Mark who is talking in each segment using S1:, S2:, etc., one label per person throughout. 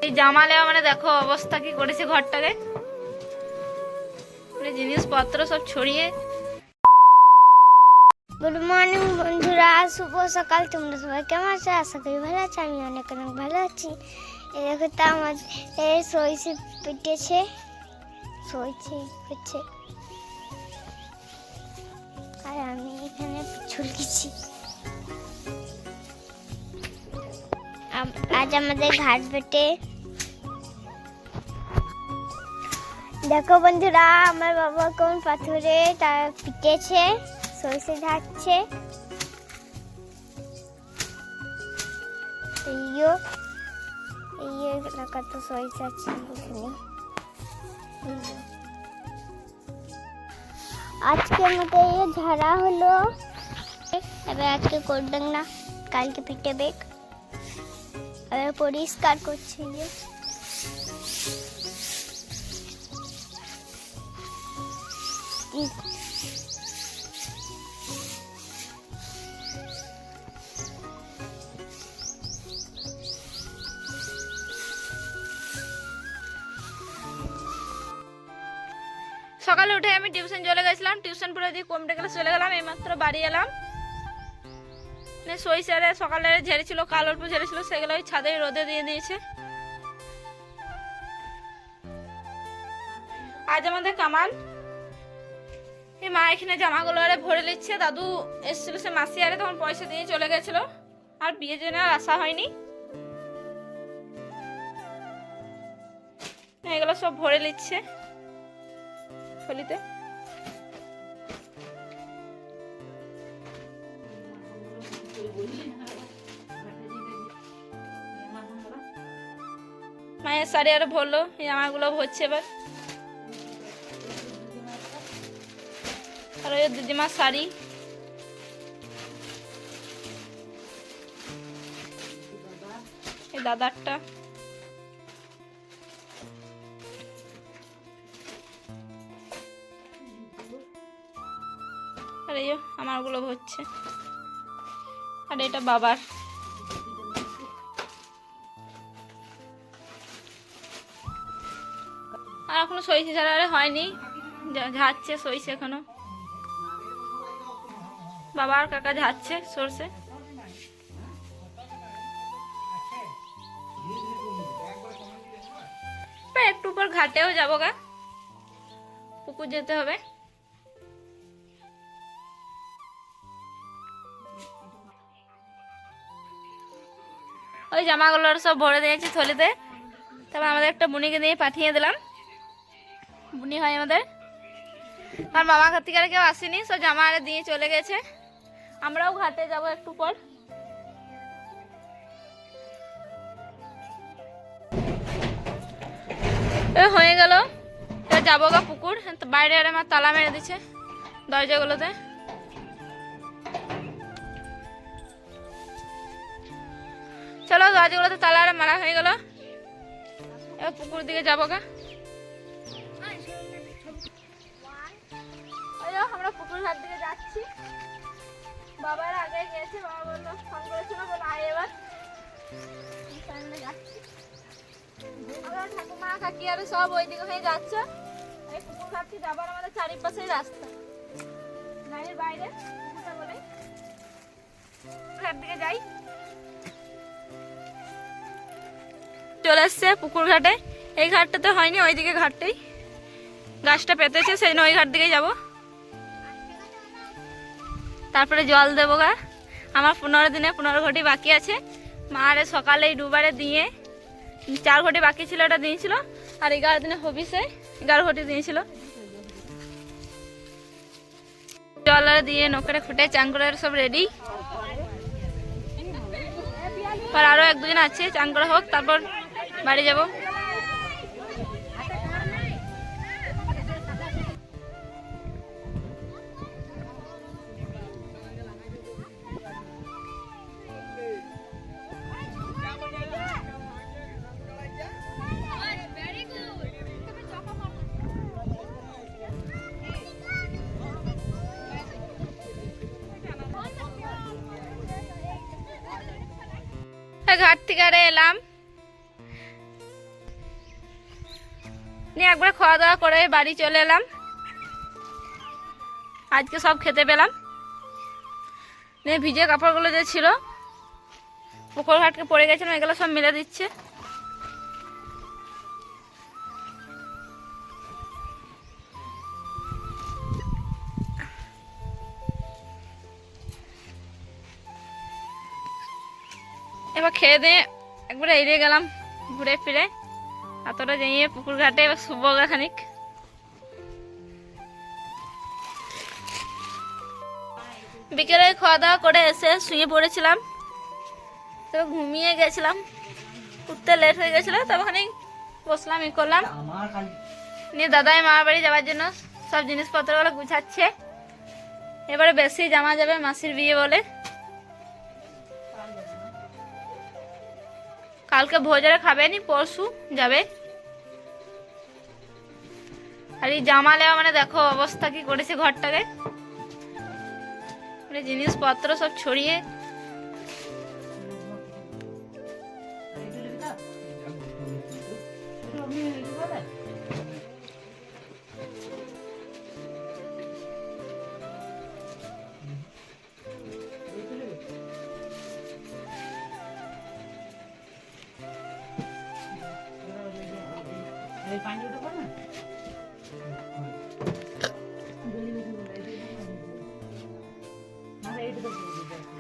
S1: এই জামা লেওয়া মানে দেখো অবস্থা কি করেছে ঘরটারে, মানে জিনিসপত্র সব ছড়িয়ে।
S2: গুড মর্নিং বন্ধুরা, শুভ সকাল। তোমরা সবাই কেমন আছো? আশা করি ভালো আছো। আমি অনেক অনেক ভালো আছি। এই দেখো তা আমার সইছে পেটেছে, সইছে হচ্ছে, আর আমি এখানে ঝুলকেছি। আজ আমাদের ঘাট বেটে। দেখো বন্ধুরা, আমার বাবা কোন পাথরে তার পিটেছে, সরষে ঢাকছে। এই এলাকা তো সরষে আছে এখানে। আজকের মতো ঝাড়া হলো, এবার আজকে করবেন না, কালকে পিটে বেগ। এবার পরিষ্কার করছি।
S1: সকালে উঠে আমি টিউশন চলে গেছিলাম, টিউশন পড়ে দিয়ে কম্পিউটার ক্লাস চলে গেলাম। এইমাত্র বাড়ি এলাম। সইসারে সকালে ঝেড়েছিল, কাল অল্প ঝেড়েছিল, সেগুলো ওই ছাদে রোদে দিয়ে দিয়েছে। আজ আমাদের কামান এই মা এখানে জামাগুলো আরে ভরে নিচ্ছে। দাদু এসেছিল সে মাসি আরে, তখন পয়সা দিয়ে চলে গেছিল, আর বিয়ের জন্য আর আসা হয়নি। এগুলো সব ভরে নিচ্ছে থলিতে। মায়ের শাড়ি আরো ভরলো, এই জামাগুলো ভরছে এবার। আর ওই দিদিমার শাড়ি, এই দাদারটা, আর এই আমারগুলো হচ্ছে, আর এটা বাবার। আর এখনো সইছে ছাড়া আরে হয়নি, ঝাড়ছে সইছে এখনো। বাবা আর কাকা ঝাড়ছে সরষে। একটু পর ঘাটেও যাবো গা, পুকুর যেতে হবে। ওই জামাগুলোর সব ভরে দিয়েছি থলিতে। তারপর আমাদের একটা বুনিকে দিয়ে পাঠিয়ে দিলাম, বুনি হয় আমাদের। আর মামা ঘাট থেকে আর কেউ আসেনি, সব জামা আরে দিয়ে চলে গেছে। আমরাও ঘাটে যাব একটু পর। হয়ে গেল, এবার যাবো গা পুকুর। বাইরে আর আমার তালা মেরে দিচ্ছে দরজাগুলোতে। চলো, দরজাগুলোতে তালা আর মারা হয়ে গেল, এবার পুকুর দিকে যাবো গা। আমরা পুকুর ঘাট দিকে যাচ্ছি। বাবার আগে গেছে, বাবা বললো, ফোন করেছিল, বলো আয় এবার। যাচ্ছি আমরা, ঠাকুমা কাকি আর সব ওইদিকে হয়ে যাচ্ছে। এই পুকুর ঘাটটি যাবার আমাদের চারিপাশেই রাস্তা, গাড়ির বাইরে পুকুরটা বলে ঘাট দিকে যাই। চলে এসছে পুকুর ঘাটে। এই ঘাটটাতে হয়নি, ওইদিকে ঘাটটাই গাছটা পেতেছে, সেই জন্য ওই ঘাট দিকেই যাবো। তারপরে জল দেবো গা। আমার 15 দিনে 15 ঘটি বাকি আছে। মারে সকালেই দুবারে দিয়ে 4 ঘটি বাকি ছিল, ওটা দিয়েছিল। আর 11 দিনে হবিসে 11 ঘটি দিয়েছিল। জল আর দিয়ে নৌকাটা খুঁটে চান করে সব রেডি। আর আরো 1-2 দিন আছে, চান করা হোক, তারপর বাড়ি যাব। ঘাট থেকে এলাম, নিয়ে একবার খাওয়া দাওয়া করে বাড়ি চলে এলাম। আজকে সব খেতে পেলাম। নিয়ে ভিজে কাপড়গুলো যে ছিল পুকুর ঘাটকে পড়ে গেছিলাম, এগুলো সব মিলে দিচ্ছে। এবার খেয়ে দিয়ে একবারে এড়িয়ে গেলাম ঘুরে ফিরে, এতটা যাইয়ে পুকুর ঘাটে এবার শুভ খানিক। বিকেলে খাওয়া দাওয়া করে এসে শুয়ে পড়েছিলাম, তো ঘুমিয়ে গেছিলাম, উঠতে লেট হয়ে গেছিলো। তবে খানিক বসলাম, ই করলাম। নিয়ে দাদাই মামার বাড়ি যাওয়ার জন্য সব জিনিসপত্রগুলো গুছাচ্ছে। এবারে বেশি জামা যাবে, মাসির বিয়ে বলে। কালকে ভোজরে খাবে নি, পরশু যাবে। আর এই জামা লেওয়া মানে দেখো অবস্থা কি করেছে ঘরটাকে, জিনিসপত্র সব ছড়িয়ে।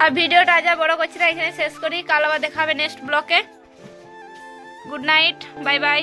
S1: আর ভিডিওটা আজ আর বড় করছি না, এখানে শেষ করি। কাল আবার দেখা হবে নেক্সট ব্লকে। Good night, bye bye.